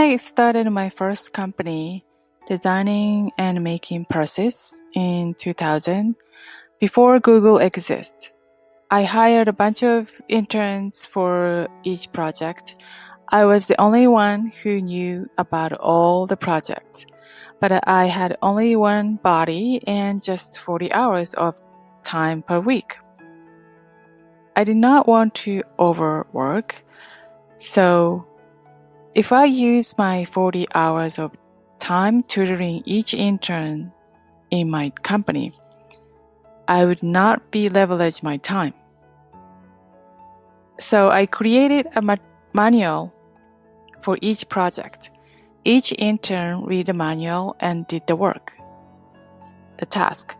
I started my first company designing and making purses in 2000, before Google exists. I hired a bunch of interns for each project. I was the only one who knew about all the projects, but I had only one body and just 40 hours of time per week. I did not want to overwork, so if I use my 40 hours of time tutoring each intern in my company, I would not be leverage my time. So I created a manual for each project. Each intern read the manual and did the work, the task.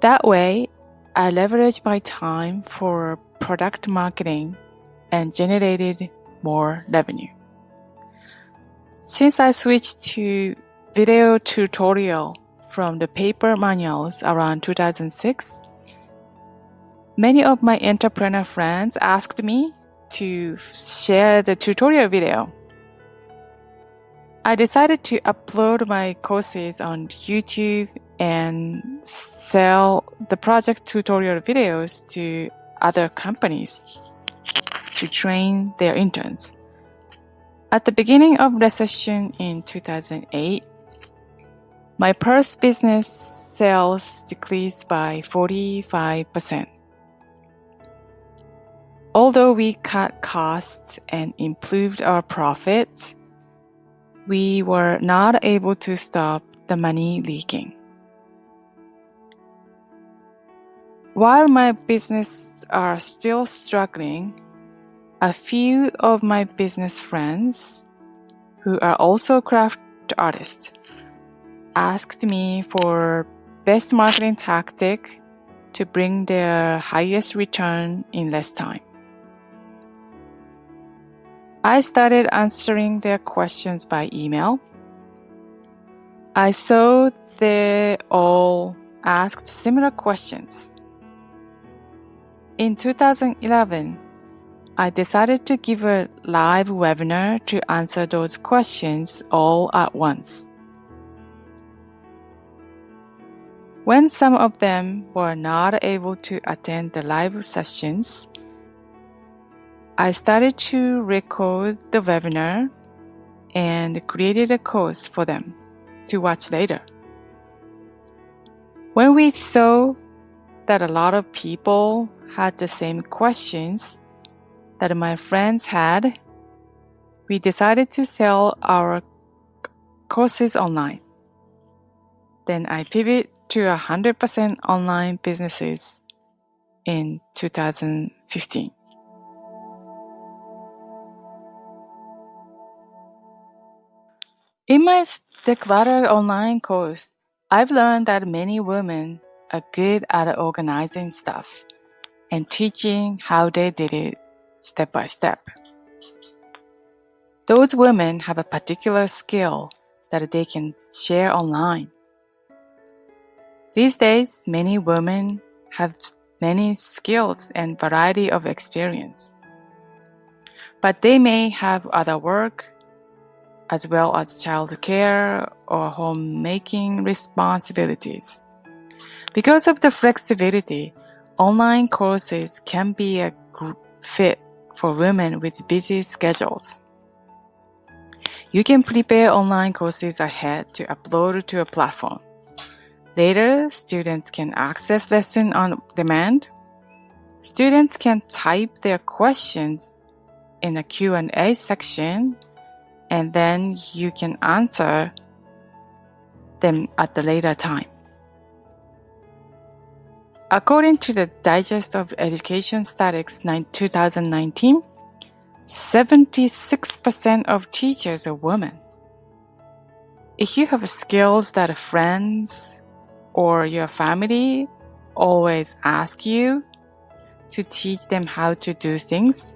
That way, I leveraged my time for product marketing and generated more revenue. Since I switched to video tutorial from the paper manuals around 2006, many of my entrepreneur friends asked me to share the tutorial video. I decided to upload my courses on YouTube and sell the project tutorial videos to other companies to train their interns. At the beginning of recession in 2008, my purse business sales decreased by 45%. Although we cut costs and improved our profits, we were not able to stop the money leaking. While my businesses are still struggling, a few of my business friends, who are also craft artists, asked me for best marketing tactic to bring their highest return in less time. I started answering their questions by email. I saw they all asked similar questions. In 2011, I decided to give a live webinar to answer those questions all at once. When some of them were not able to attend the live sessions, I started to record the webinar and created a course for them to watch later. When we saw that a lot of people had the same questions that my friends had, we decided to sell our courses online. Then I pivoted to 100% online businesses in 2015. In my decluttered online course, I've learned that many women are good at organizing stuff and teaching how they did it step by step. Those women have a particular skill that they can share online. These days, many women have many skills and variety of experience. But they may have other work, as well as childcare or homemaking responsibilities. Because of the flexibility, online courses can be a fit for women with busy schedules. You can prepare online courses ahead to upload to a platform. Later, students can access lessons on demand. Students can type their questions in a Q&A section, and then you can answer them at the later time. According to the Digest of Education Statistics 2019, 76% of teachers are women. If you have skills that friends or your family always ask you to teach them how to do things,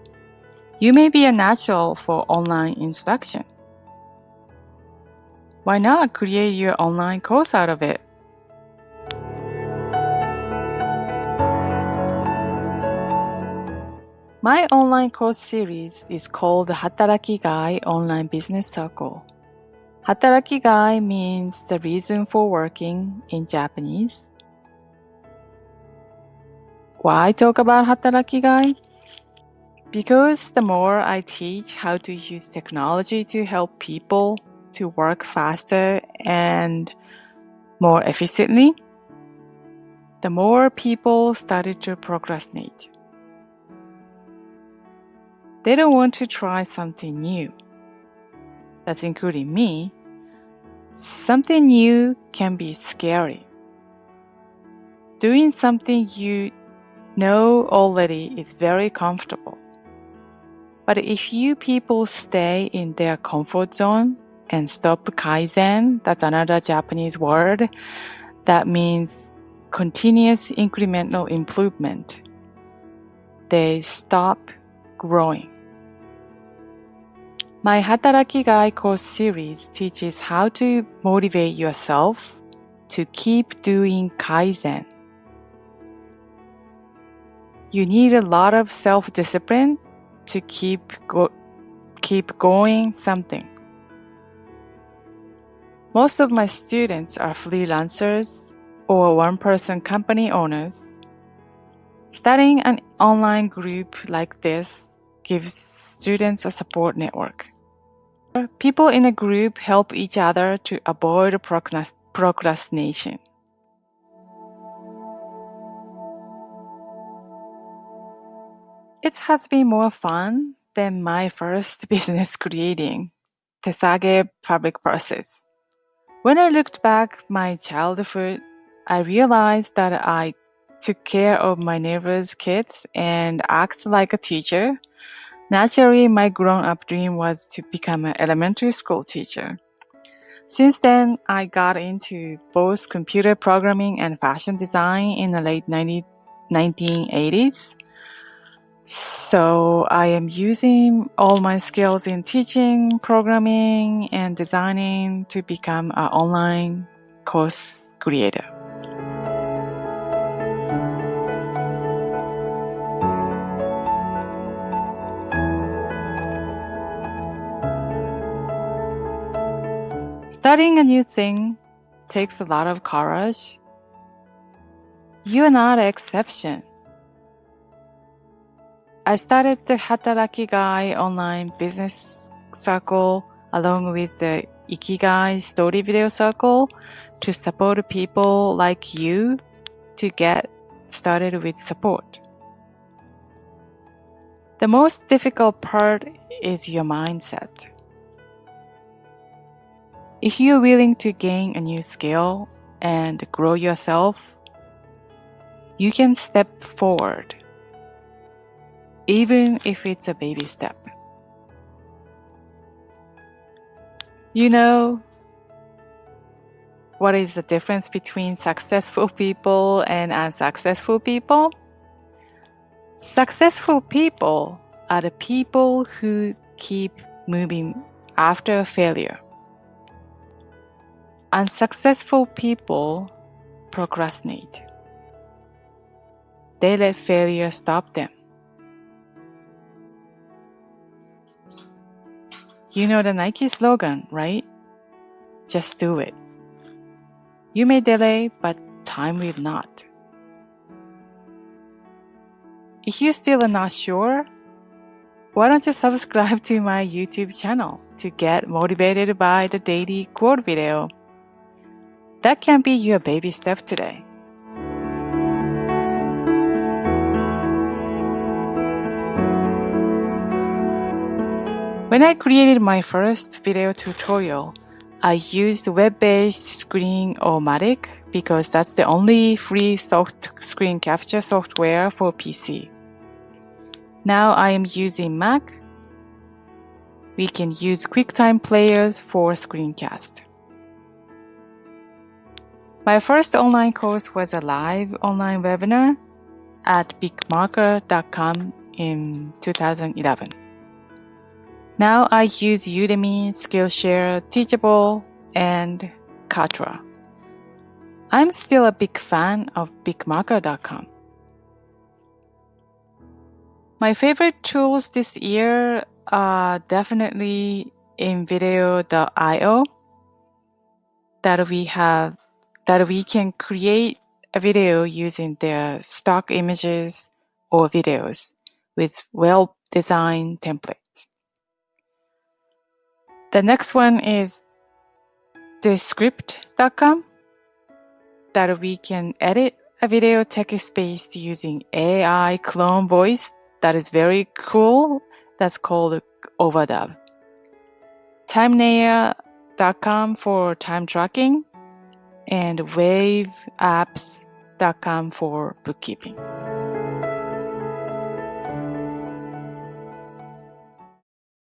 you may be a natural for online instruction. Why not create your online course out of it? My online course series is called Hatarakigai Online Business Circle. Hatarakigai means the reason for working in Japanese. Why talk about Hatarakigai? Because the more I teach how to use technology to help people to work faster and more efficiently, the more people started to procrastinate. They don't want to try something new. That's including me. Something new can be scary. Doing something you know already is very comfortable. But if you people stay in their comfort zone and stop kaizen, that's another Japanese word, that means continuous incremental improvement, they stop growing. My Hatarakigai course series teaches how to motivate yourself to keep doing kaizen. You need a lot of self-discipline to keep going something. Most of my students are freelancers or one-person company owners. Starting an online group like this gives students a support network. People in a group help each other to avoid procrastination. It has been more fun than my first business creating, Tesage fabric process. When I looked back my childhood, I realized that I took care of my neighbor's kids and acted like a teacher. Naturally, my grown-up dream was to become an elementary school teacher. Since then, I got into both computer programming and fashion design in the late 1980s. So I am using all my skills in teaching, programming, and designing to become an online course creator. Starting a new thing takes a lot of courage. You are not an exception. I started the Hatarakigai online business circle along with the Ikigai story video circle to support people like you to get started with support. The most difficult part is your mindset. If you're willing to gain a new skill and grow yourself, you can step forward, even if it's a baby step. You know what is the difference between successful people and unsuccessful people? Successful people are the people who keep moving after failure. Unsuccessful people procrastinate. They let failure stop them. You know the Nike slogan, right? Just do it. You may delay, but time will not. If you still are not sure, why don't you subscribe to my YouTube channel to get motivated by the daily quote video? That can be your baby step today. When I created my first video tutorial, I used web-based Screen-O-Matic because that's the only free soft screen capture software for PC. Now I am using Mac. We can use QuickTime players for screencast. My first online course was a live online webinar at bigmarker.com in 2011. Now I use Udemy, Skillshare, Teachable, and Katra. I'm still a big fan of bigmarker.com. My favorite tools this year are definitely InVideo.io that we can create a video using their stock images or videos with well-designed templates. The next one is Descript.com that we can edit a video text-based using AI clone voice that is very cool. That's called overdub. Timenair.com for time tracking and waveapps.com for bookkeeping.